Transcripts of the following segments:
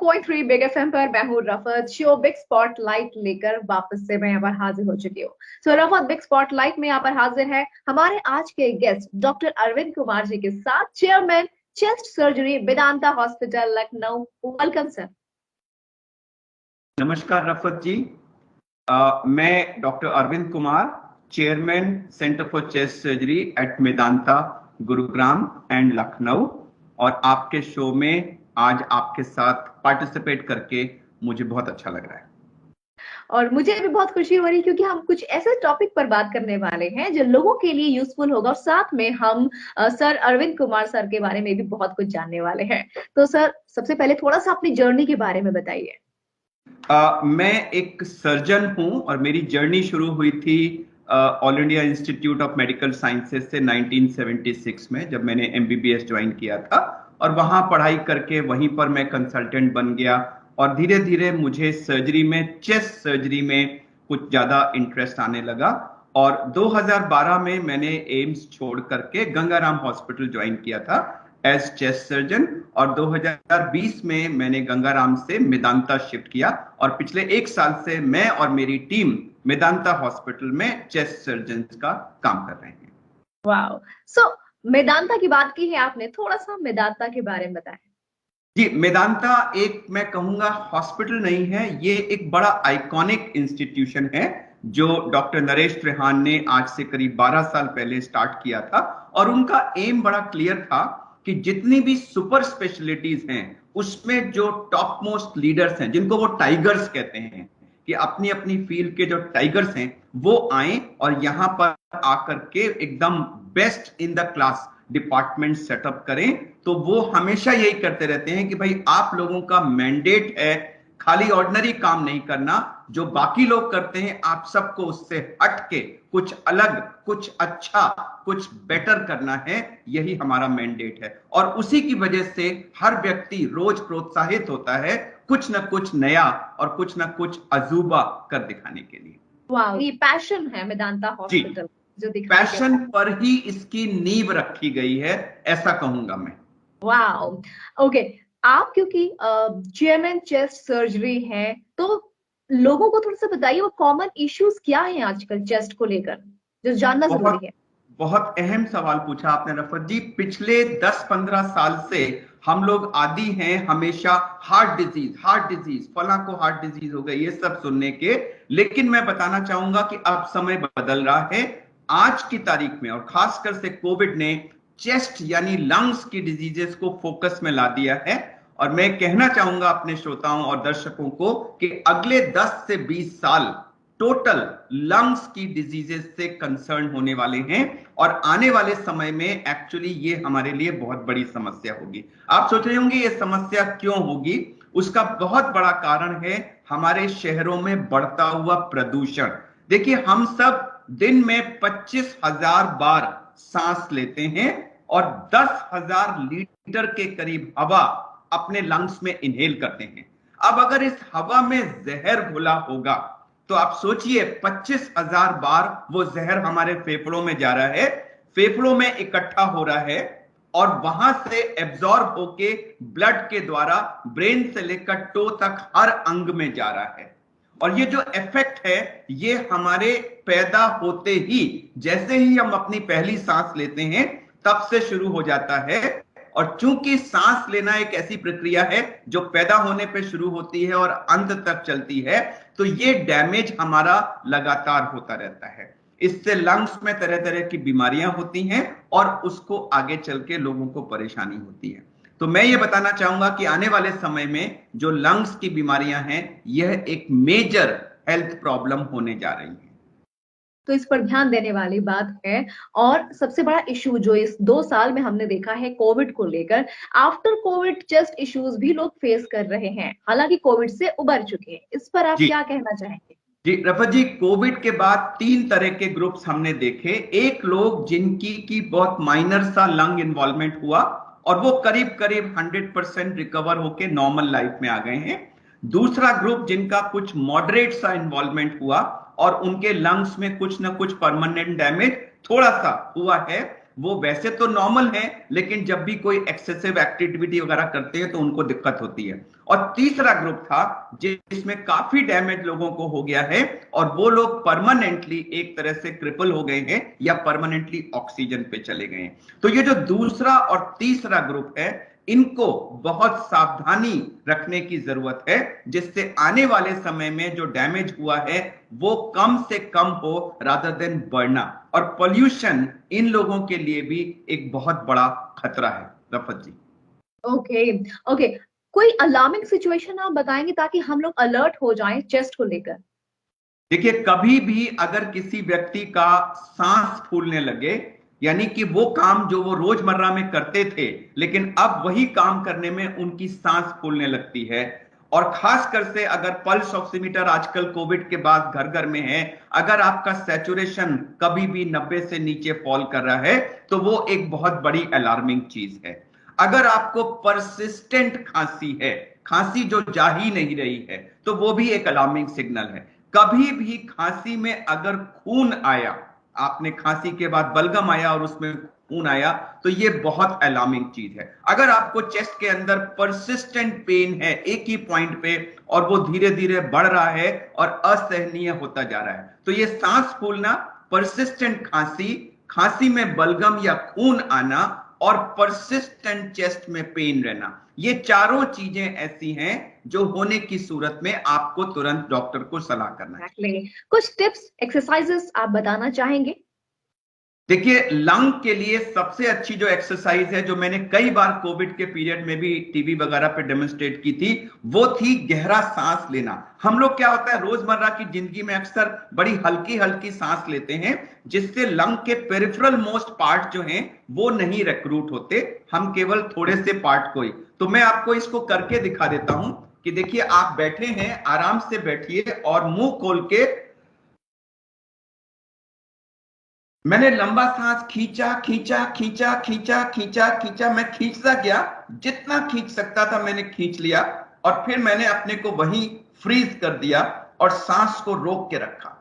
100.3 big FM पर मैं हूँ रफत। शो बिग स्पॉटलाइट लेकर वापस से मैं यहाँ पर हाजिर हो चुकी हूँ। रफत बिग स्पॉटलाइट में यहाँ पर हाजिर है हमारे आज के गेस्ट डॉक्टर अरविंद कुमार जी के साथ, chairman chest surgery Vedanta hospital Lucknow. Welcome sir. नमस्कार रफत जी। मैं doctor Arvind Kumar, chairman centre for chest surgery at Medanta Gurugram and Lucknow, और आपके शो में आज आपके साथ पार्टिसिपेट करके मुझे बहुत अच्छा लग रहा है। और मुझे भी बहुत खुशी हो रही है क्योंकि हम कुछ ऐसे टॉपिक पर बात करने वाले हैं जो लोगों के लिए यूजफुल होगा, और साथ में हम सर अरविंद कुमार सर के बारे में भी बहुत कुछ जानने वाले हैं। तो सर, सबसे पहले थोड़ा सा अपनी जर्नी के बारे में बताइए। मैं एक सर्जन हूं और मेरी जर्नी शुरू हुई थी all India institute of medical sciences से 1976 में, जब मैंने एमबीबीएस ज्वाइन किया था, और वहां पढ़ाई करके वहीं पर मैं कंसल्टेंट बन गया। और धीरे धीरे मुझे सर्जरी में, चेस्ट सर्जरी में कुछ ज्यादा इंटरेस्ट आने लगा, और 2012 में मैंने एम्स छोड़ करके गंगाराम हॉस्पिटल ज्वाइन किया था एज चेस्ट सर्जन, और 2020 में मैंने गंगाराम से मेदांता शिफ्ट किया, और पिछले 1 साल से मैं और मेरी टीम मेदांता हॉस्पिटल में चेस्ट सर्जन का काम कर रहे हैं। वाओ। सो मेदांता की बात की है आपने, थोड़ा सा मेदांता के बारे में बताएं। जी, मेदांता एक, मैं कहूंगा, हॉस्पिटल नहीं है, ये एक बड़ा आइकॉनिक इंस्टीट्यूशन है जो डॉक्टर नरेश त्रिहान ने आज से करीब 12 साल पहले स्टार्ट किया था। और उनका एम बड़ा क्लियर था कि जितनी भी सुपर स्पेशलिटीज हैं उसमें जो टॉप मोस्ट लीडर्स हैं, जिनको वो टाइगर्स कहते हैं, कि अपनी अपनी फील्ड के जो टाइगर्स हैं वो आए और यहां पर आकर के एकदम best in the class department setup करें। तो वो हमेशा यही करते रहते हैं कि भाई आप लोगों का मैंडेट है खाली ऑर्डिनरी काम नहीं करना, जो बाकी लोग करते हैं आप सबको उससे हट के कुछ अलग, कुछ अच्छा, कुछ बेटर करना है, यही हमारा मैंडेट है। और उसी की वजह से हर व्यक्ति रोज प्रोत्साहित होता है कुछ ना कुछ नया और कुछ ना कुछ अजूबा कर दिखाने के लिए। वाह, ये पैशन है मेदांता हॉस्पिटल जो दिखाई पैशन पर ही इसकी नींव रखी गई है, ऐसा कहूंगा मैं। वाओ। ओके, आप क्योंकि चेयरमैन चेस्ट सर्जरी हैं, तो लोगों को थोड़ा सा बताइए वो कॉमन इश्यूज क्या हैं आजकल चेस्ट को लेकर, जो जानना जरूरी है। बहुत अहम सवाल पूछा आपने रफत जी। पिछले 10-15 साल से हम लोग आदी हैं हमेशा हार्ट डिजीज, फला को हार्ट डिजीज हो गई, ये सब सुनने के। लेकिन मैं बताना चाहूंगा कि अब समय बदल रहा है। आज की तारीख में, और खासकर से कोविड ने चेस्ट यानी लंग्स की डिजीजेस को फोकस में ला दिया है। और मैं कहना चाहूंगा अपने श्रोताओं और दर्शकों को कि अगले 10 से 20 साल टोटल लंग्स की डिजीजेस से कंसर्न होने वाले हैं, और आने वाले समय में एक्चुअली ये हमारे लिए बहुत बड़ी समस्या होगी। आप सोच रहे होंगे ये समस्या क्यों होगी? उसका बहुत बड़ा कारण है हमारे शहरों में बढ़ता हुआ प्रदूषण। देखिए, हम सब दिन में 25,000 बार सांस लेते हैं और 10,000 लीटर के करीब हवा अपने लंग्स में इनहेल करते हैं। अब अगर इस हवा में जहर घुला होगा तो आप सोचिए 25,000 बार वो जहर हमारे फेफड़ों में जा रहा है, फेफड़ों में इकट्ठा हो रहा है, और वहां से एब्जॉर्ब होके ब्लड के द्वारा ब्रेन से लेकर टो तक हर अंग में जा रहा है। और ये जो इफेक्ट है ये हमारे पैदा होते ही, जैसे ही हम अपनी पहली सांस लेते हैं तब से शुरू हो जाता है। और चूंकि सांस लेना एक ऐसी प्रक्रिया है जो पैदा होने पे शुरू होती है और अंत तक चलती है, तो ये डैमेज हमारा लगातार होता रहता है। इससे लंग्स में तरह तरह की बीमारियां होती हैं और उसको आगे चल के लोगों को परेशानी होती है। तो मैं ये बताना चाहूंगा कि आने वाले समय में जो लंग्स की बीमारियां हैं, यह एक मेजर हेल्थ प्रॉब्लम होने जा रही है। तो इस पर ध्यान देने वाली बात है। और सबसे बड़ा इशू जो इस 2 साल में हमने देखा है कोविड को लेकर, आफ्टर कोविड चेस्ट इश्यूज भी लोग फेस कर रहे हैं, हालांकि कोविड से उबर चुके हैं। इस पर आप क्या कहना चाहेंगे? जी रफत जी, कोविड के बाद 3 तरह के ग्रुप्स हमने देखे। एक, लोग जिनकी की बहुत माइनर सा लंग इन्वॉल्वमेंट हुआ और वो करीब करीब 100% रिकवर होके नॉर्मल लाइफ में आ गए हैं। दूसरा ग्रुप जिनका कुछ मॉडरेट सा इन्वॉल्वमेंट हुआ और उनके लंग्स में कुछ ना कुछ परमानेंट डैमेज थोड़ा सा हुआ है, वो वैसे तो नॉर्मल है, लेकिन जब भी कोई एक्सेसिव एक्टिविटी वगैरह करते हैं तो उनको दिक्कत होती है। और तीसरा ग्रुप था जिसमें काफी डैमेज लोगों को हो गया है और वो लोग परमानेंटली एक तरह से क्रिपल हो गए हैं या परमानेंटली ऑक्सीजन पे चले गए हैं। तो ये जो दूसरा और तीसरा ग्रुप है, इनको बहुत सावधानी रखने की जरूरत है, जिससे आने वाले समय में जो डैमेज हुआ है वो कम से कम हो रादर देन बढ़ना। और पोल्यूशन इन लोगों के लिए भी एक बहुत बड़ा खतरा है। रफत जी। Okay, okay. कोई अलार्मिंग सिचुएशन आप बताएंगे ताकि हम लोग अलर्ट हो जाएं चेस्ट को लेकर? देखिए, कभी भी अगर किसी व्यक्ति का सांस फूलने लगे, यानी कि वो काम जो वो रोजमर्रा में करते थे लेकिन अब वही काम करने में उनकी सांस फूलने लगती है, और खासकर से अगर पल्स ऑक्सीमीटर आजकल कोविड के बाद घर घर में है, अगर आपका सैचुरेशन कभी भी 90 से नीचे फॉल कर रहा है तो वो एक बहुत बड़ी अलार्मिंग चीज है। अगर आपको परसिस्टेंट खांसी है, खांसी जो जा ही नहीं रही है, तो वो भी एक अलार्मिंग सिग्नल है। कभी भी खांसी में अगर खून आया, आपने खांसी के बाद बलगम आया और उसमें खून आया, तो ये बहुत अलार्मिंग चीज है। अगर आपको चेस्ट के अंदर परसिस्टेंट पेन है एक ही पॉइंट पे और वो धीरे धीरे बढ़ रहा है और असहनीय होता जा रहा है, तो ये सांस फूलना, परसिस्टेंट खांसी, खांसी में बलगम या खून आना और परसिस्टेंट चेस्ट में पेन रहना, ये चारों चीजें ऐसी हैं जो होने की सूरत में आपको तुरंत डॉक्टर को सलाह करना चाहिए। कुछ टिप्स, एक्सरसाइजेस आप बताना चाहेंगे? देखिए, लंग के लिए सबसे अच्छी जो एक्सरसाइज है, जो मैंने कई बार कोविड के पीरियड में भी टीवी वगैरह पे डेमोन्स्ट्रेट की थी, वो थी गहरा सांस लेना। हम लोग क्या होता है रोजमर्रा की जिंदगी में अक्सर बड़ी हल्की हल्की सांस लेते हैं, जिससे लंग के पेरिफेरल मोस्ट पार्ट जो हैं वो नहीं रिक्रूट होते, हम केवल थोड़े से पार्ट को ही। तो मैं आपको इसको करके दिखा देता हूं कि देखिए, आप बैठे हैं, आराम से बैठिए और मुंह खोल के मैंने लंबा सांस खींचा खींचा खींचा खींचा खींचा खींचा, मैं खींचता गया, जितना खींच सकता था मैंने खींच लिया, और फिर मैंने अपने को वहीं फ्रीज कर दिया और सांस को रोक के रखा।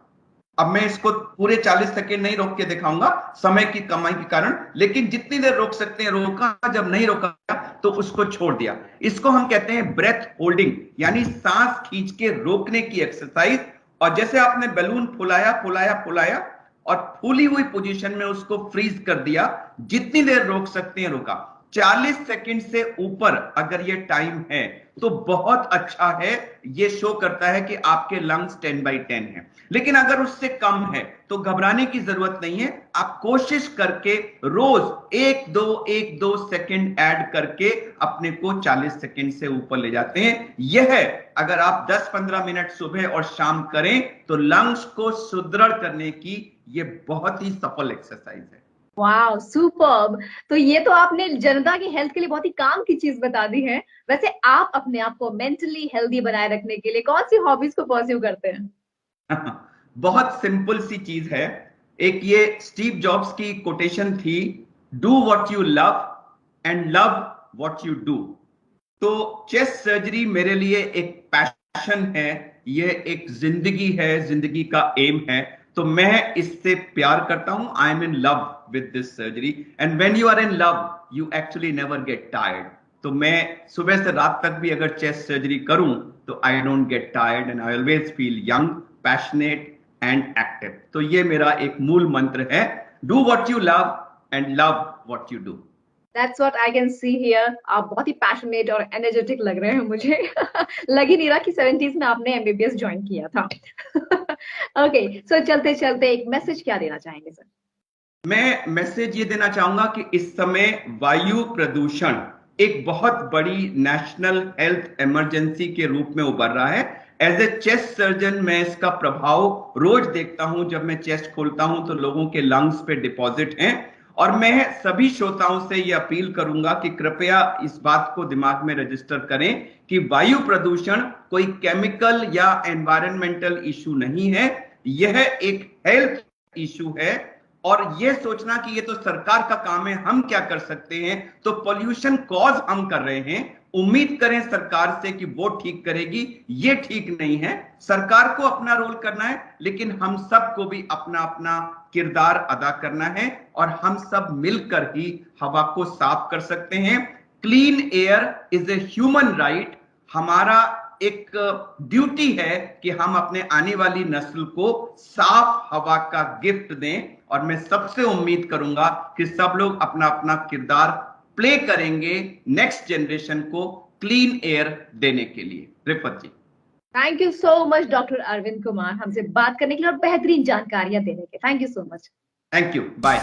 अब मैं इसको पूरे 40 सेकेंड नहीं रोक के दिखाऊंगा समय की कमाई के कारण, लेकिन जितनी देर रोक सकते हैं रोका, जब नहीं रोका तो उसको छोड़ दिया। इसको हम कहते हैं ब्रेथ होल्डिंग, यानी सांस खींच के रोकने की एक्सरसाइज। और जैसे आपने बैलून फुलाया फुलाया फुलाया और फूली हुई पोजीशन में उसको फ्रीज कर दिया, जितनी देर रोक सकते हैं रोका। 40 सेकंड से ऊपर अगर ये टाइम है तो बहुत अच्छा है, ये शो करता है कि आपके लंग्स 10/10 है। लेकिन अगर उससे कम है तो घबराने की जरूरत नहीं है, आप कोशिश करके रोज 1-2 सेकंड ऐड करके अपने को 40 सेकंड से ऊपर ले जाते हैं। यह अगर आप 10-15 मिनट सुबह और शाम करें तो लंग्स को सुदृढ़ करने की ये बहुत ही सफल एक्सरसाइज है। Wow, superb! तो ये तो आपने जनता की हेल्थ के लिए बहुत ही काम की चीज बता दी है। वैसे आप अपने आप को मेंटली हेल्दी बनाए रखने के लिए कौन सी हॉबीज को परस्यू करते हैं? बहुत सिंपल सी चीज है। एक ये स्टीव जॉब्स की कोटेशन थी, do what you love and love what you do. तो चेस्ट सर्जरी मेरे लिए एक पैशन है, ये एक जिंदगी है, जिंदगी का एम है। तो मैं इससे प्यार करता हूं। I am in love with this surgery, and when you are in love you actually never get tired. तो मैं सुबह से रात तक भी अगर चेस्ट सर्जरी करूं तो I don't get tired and I always feel young, passionate and active. तो ये मेरा एक मूल मंत्र है, do what you love and love what you do. That's what I can see here. आप बहुत ही पैशनेट और एनर्जेटिक लग रहे हैं मुझे। लग ही नहीं रहा कि 70s में आपने एमबीबीएस ज्वाइन किया था। ओके, सो चलते चलते एक मैसेज क्या देना चाहेंगे सर? मैं मैसेज ये देना चाहूंगा कि इस समय वायु प्रदूषण एक बहुत बड़ी नेशनल हेल्थ इमरजेंसी के रूप में उभर रहा है। एज ए चेस्ट सर्जन मैं इसका प्रभाव रोज देखता हूं। जब मैं चेस्ट खोलता हूं तो लोगों के लंग्स पे डिपॉजिट हैं, और मैं सभी श्रोताओं से यह अपील करूंगा कि कृपया इस बात को दिमाग में रजिस्टर करें कि वायु प्रदूषण कोई केमिकल या एनवायरमेंटल इशू नहीं है, यह एक हेल्थ इशू है। और यह सोचना कि ये तो सरकार का काम है, हम क्या कर सकते हैं, तो पोल्यूशन कॉज हम कर रहे हैं, उम्मीद करें सरकार से कि वो ठीक करेगी, ये ठीक नहीं है। सरकार को अपना रोल करना है, लेकिन हम सबको भी अपना अपना किरदार अदा करना है और हम सब मिलकर ही हवा को साफ कर सकते हैं। Clean air is a human right. हमारा एक ड्यूटी है कि हम अपने आने वाली नस्ल को साफ हवा का गिफ्ट दें, और मैं सबसे उम्मीद करूंगा कि सब लोग अपना अपना किरदार प्ले करेंगे नेक्स्ट जनरेशन को क्लीन एयर देने के लिए। Rifat ji, thank you so much doctor Arvind Kumar, हमसे बात करने के लिए और बेहतरीन जानकारियां देने के। Thank you so much. Thank you, bye.